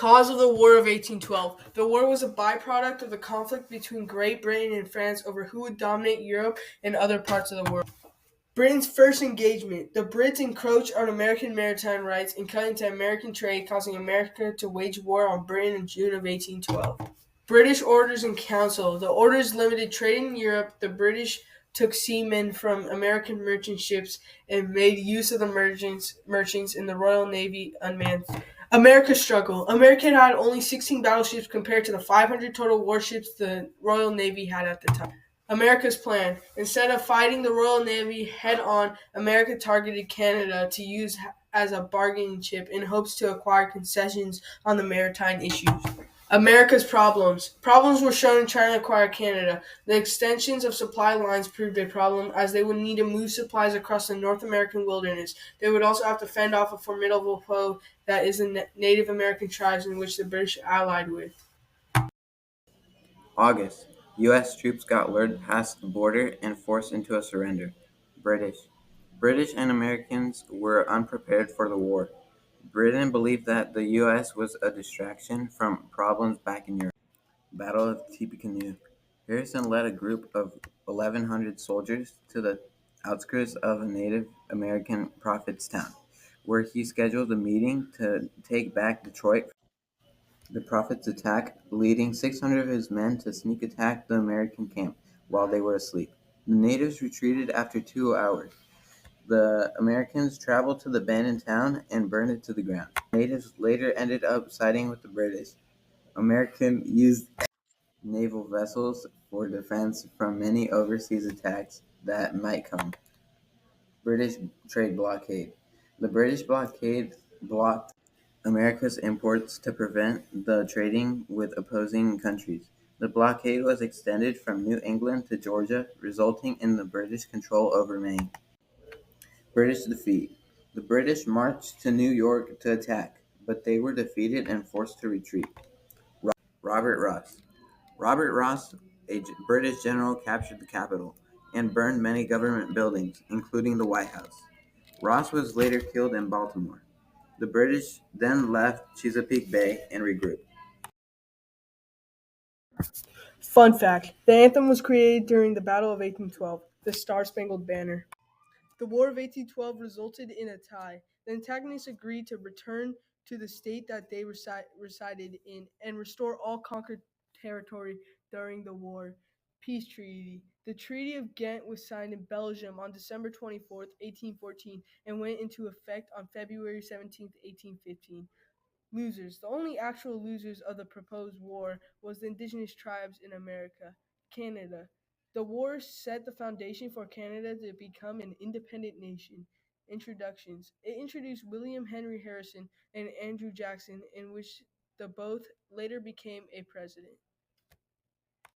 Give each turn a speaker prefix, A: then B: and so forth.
A: Cause of the War of 1812. The war was a byproduct of the conflict between Great Britain and France over who would dominate Europe and other parts of the world. Britain's first engagement. The Brits encroached on American maritime rights and cut into American trade, causing America to wage war on Britain in June of 1812. British Orders in Council. The orders limited trade in Europe. The British took seamen from American merchant ships and made use of the merchants in the Royal Navy unmanned. America's struggle. America had only 16 battleships compared to the 500 total warships the Royal Navy had at the time. America's plan. Instead of fighting the Royal Navy head-on, America targeted Canada to use as a bargaining chip in hopes to acquire concessions on the maritime issues. America's problems. Problems were shown in trying to acquire Canada. The extensions of supply lines proved a problem as they would need to move supplies across the North American wilderness. They would also have to fend off a formidable foe that is the Native American tribes in which the British allied with.
B: August. U.S. troops got lured past the border and forced into a surrender. British. British and Americans were unprepared for the war. Britain believed that the U.S. was a distraction from problems back in Europe. Battle of Tippecanoe. Harrison led a group of 1,100 soldiers to the outskirts of a Native American prophet's town, where he scheduled a meeting to take back Detroit. The prophet's attack, leading 600 of his men to sneak attack the American camp while they were asleep. The natives retreated after 2 hours. The Americans traveled to the abandoned town and burned it to the ground. Natives later ended up siding with the British. American used naval vessels for defense from many overseas attacks that might come. British trade blockade. The British blockade blocked America's imports to prevent the trading with opposing countries. The blockade was extended from New England to Georgia, resulting in the British control over Maine. British defeat. The British marched to New York to attack, but they were defeated and forced to retreat. Robert Ross. Robert Ross, a British general, captured the capital and burned many government buildings, including the White House. Ross was later killed in Baltimore. The British then left Chesapeake Bay and regrouped.
A: Fun fact: the anthem was created during the Battle of 1812, the Star-Spangled Banner. The War of 1812 resulted in a tie. The antagonists agreed to return to the state that they resided in and restore all conquered territory during the war. Peace Treaty. The Treaty of Ghent was signed in Belgium on December 24th, 1814, and went into effect on February 17th, 1815. Losers. The only actual losers of the proposed war was the indigenous tribes in America. Canada. The war set the foundation for Canada to become an independent nation. Introductions. It introduced William Henry Harrison and Andrew Jackson, in which the both later became a president.